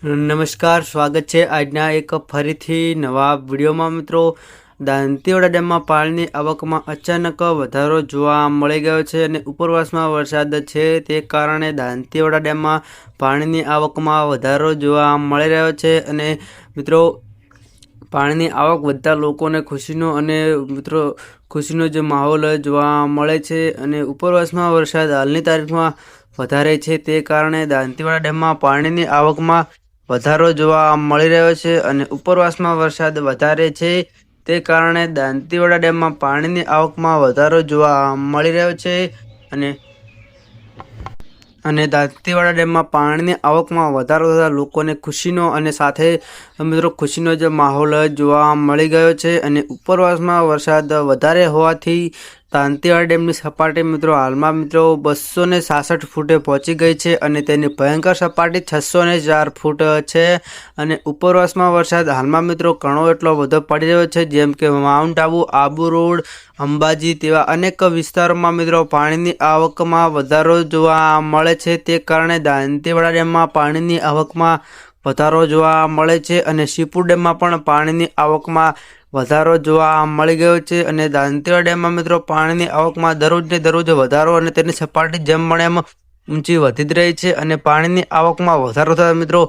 નમસ્કાર, સ્વાગત છે આજના એક ફરીથી નવા વિડીયોમાં મિત્રો। દાંતીવાડા ડેમમાં પાણીની આવકમાં અચાનક વધારો જોવા મળી ગયો છે અને ઉપરવાસમાં વરસાદ છે તે કારણે દાંતીવાડા ડેમમાં પાણીની આવકમાં વધારો જોવા મળી રહ્યો છે અને મિત્રો પાણીની આવક વધતા લોકોને ખુશીનો અને મિત્રો ખુશીનો જે માહોલ જોવા મળે છે અને ઉપરવાસમાં વરસાદ હાલની તારીખમાં વધારે છે તે કારણે દાંતીવાડા ડેમમાં પાણીની આવકમાં વધારો જોવા મળી રહ્યો છે અને ઉપરવાસમાં વરસાદ વધારે છે તે કારણે દાંતીવાડા ડેમમાં પાણીની આવકમાં વધારો જોવા મળી રહ્યો છે અને દાંતીવાડા ડેમમાં પાણીની આવકમાં વધારો થતાં લોકોને ખુશીનો અને સાથે મિત્રો ખુશીનો જે માહોલ જોવા મળી ગયો છે અને ઉપરવાસમાં વરસાદ વધારે હોવાથી દાંતીવાડા ડેમની સપાટી મિત્રો હાલમાં મિત્રો 266 ફૂટે પહોંચી ગઈ છે અને તેની ભયંકર સપાટી 604 ફૂટ છે અને ઉપરવાસમાં વરસાદ હાલમાં મિત્રો ઘણો એટલો બધો પડી રહ્યો છે, જેમ કે માઉન્ટ આબુ રોડ, અંબાજી તેવા અનેક વિસ્તારોમાં મિત્રો પાણીની આવકમાં વધારો જોવા મળે છે તે કારણે દાંતીવાડા ડેમમાં પાણીની આવકમાં વધારો જોવા મળે છે અને શિવપુર ડેમમાં પણ પાણીની આવકમાં વધારો જોવા મળી ગયો છે અને દાંતીવાડા ડેમમાં મિત્રો પાણીની આવકમાં દરરોજ વધારો અને તેની સપાટી જેમ મળે એમ ઊંચી વધી જ રહી છે અને પાણીની આવકમાં વધારો થતાં મિત્રો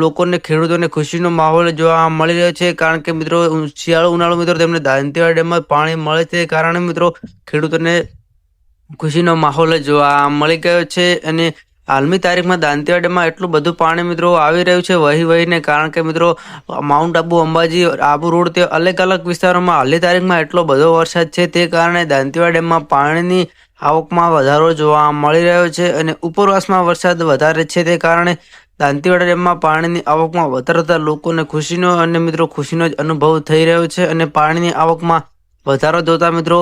લોકોને ખેડૂતોને ખુશીનો માહોલ જોવા મળી રહ્યો છે, કારણ કે મિત્રો શિયાળો ઉનાળો મિત્રો તેમને દાંતીવાડા ડેમમાં પાણી મળે તે કારણે મિત્રો ખેડૂતોને ખુશીનો માહોલ જોવા મળી ગયો છે અને હાલની તારીખમાં દાંતીવાડા ડેમમાં એટલું બધું પાણી મિત્રો આવી રહ્યું છે વહીને, કારણ કે મિત્રો માઉન્ટ આબુ, અંબાજી, આબુ રોડ તે અલગ વિસ્તારોમાં હાલની તારીખમાં એટલો બધો વરસાદ છે તે કારણે દાંતીવાડા ડેમમાં પાણીની આવકમાં વધારો જોવા મળી રહ્યો છે અને ઉપરવાસમાં વરસાદ વધારે છે તે કારણે દાંતીવાડા ડેમમાં પાણીની આવકમાં વધારો થતાં લોકોને ખુશીનો અને મિત્રો ખુશીનો જ અનુભવ થઈ રહ્યો છે અને પાણીની આવકમાં વધારો જોતા મિત્રો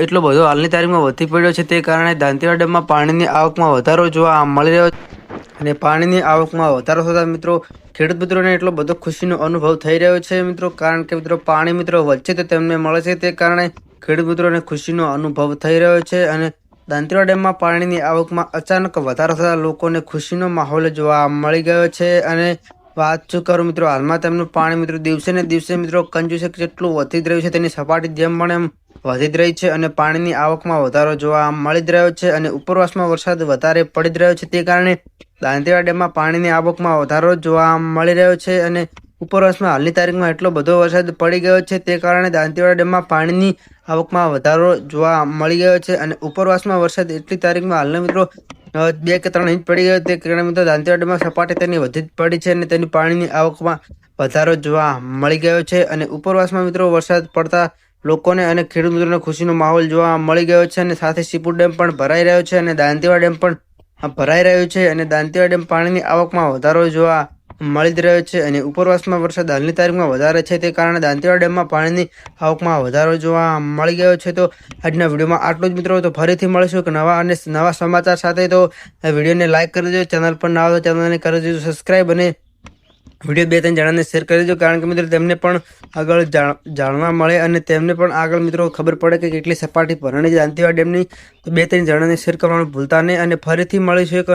એટલો બધો હાલની તારીખમાં વધી પડ્યો છે તે કારણે દાંતીવાડા ડેમમાં પાણીની આવકમાં વધારો જોવા મળી રહ્યો છે અને પાણીની આવકમાં વધારો થતાં મિત્રો ખેડૂત મિત્રોને એટલો બધો ખુશીનો અનુભવ થઈ રહ્યો છે મિત્રો, કારણ કે મિત્રો પાણી મિત્રો વચ્ચે તો તેમને મળે છે તે કારણે ખેડૂત મિત્રોને ખુશીનો અનુભવ થઈ રહ્યો છે અને દાંતીવાડા ડેમમાં પાણીની આવકમાં અચાનક વધારો થતાં લોકોને ખુશીનો માહોલ જોવા મળી ગયો છે અને વાત શું કરું મિત્રો, હાલમાં તેમનું પાણી મિત્રો દિવસે ને દિવસે મિત્રો કંજુસે જેટલું વધી જ રહ્યું છે તેની સપાટી જેમ મળે એમ વધી જ રહી છે અને પાણીની આવકમાં વધારો જોવા મળી જ રહ્યો છે અને ઉપરવાસમાં વરસાદ વધારે પડી જ રહ્યો છે તે કારણે દાંતીવાડા ડેમમાં પાણીની આવકમાં વધારો જોવા મળી રહ્યો છે અને ઉપરવાસમાં હાલની તારીખમાં એટલો બધો વરસાદ પડી ગયો છે તે કારણે દાંતીવાડા ડેમમાં પાણીની આવકમાં વધારો જોવા મળી ગયો છે અને ઉપરવાસમાં વરસાદ એટલી તારીખમાં હાલના મિત્રો 2 કે 3 ઇંચ પડી ગયો તે કારણે મિત્રો દાંતીવાડા ડેમમાં સપાટી તેની વધી જ પડી છે અને તેની પાણીની આવકમાં વધારો જોવા મળી ગયો છે અને ઉપરવાસમાં મિત્રો વરસાદ પડતા લોકોને અને ખેડૂત મિત્રોને ખુશીનો માહોલ જોવા મળી ગયો છે અને સાથે શિવપુર ડેમ પણ ભરાઈ રહ્યો છે અને દાંતીવાડા ડેમ પણ ભરાઈ રહ્યો છે અને દાંતીવાડા ડેમ પાણીની આવકમાં વધારો જોવા મળી જ રહ્યો છે અને ઉપરવાસમાં વરસાદ હાલની તારીખમાં વધારે છે તે કારણે દાંતીવાડા ડેમમાં પાણીની આવકમાં વધારો જોવા મળી ગયો છે। તો આજના વિડીયોમાં આટલું જ મિત્રો, તો ફરીથી મળીશું એક નવા સમાચાર સાથે। તો વિડીયોને લાઇક કરી દેજો, ચેનલ પર ના હોય તો ચેનલને કરી દેજો સબસ્ક્રાઈબ અને વિડીયો 2-3 જણાને શેર કરી દેજો, કારણ કે મિત્રો તેમને પણ આગળ જાણવા મળે અને તેમને પણ આગળ મિત્રો ખબર પડે કે કેટલી સપાટી ભરાણી છે દાંતીવાડા ડેમની। તો 2-3 જણાને શેર કરવાનું ભૂલતા નહીં અને ફરીથી મળીશું એક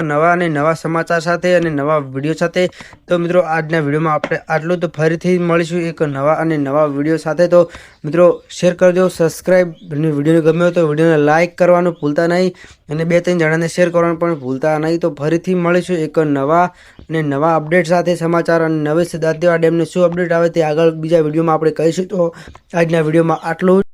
નવા સમાચાર સાથે અને નવા વિડીયો સાથે। તો મિત્રો આજના વિડીયોમાં આપણે આટલું, તો ફરીથી મળીશું એક નવા વિડીયો સાથે। તો મિત્રો શેર કરજો, સબસ્ક્રાઈબ અને વિડીયોને ગમ્યો તો વિડીયોને લાઇક કરવાનું ભૂલતા નહીં અને 2-3 જણાને શેર કરવાનું પણ ભૂલતા નહીં। તો ફરીથી મળીશું એક નવા અપડેટ સાથે સમાચાર અને નવી દાંતીવાડા ડેમને શું અપડેટ આવે તે આગળ બીજા વિડીયોમાં આપણે કહીશું। તો આજના વિડીયોમાં આટલું।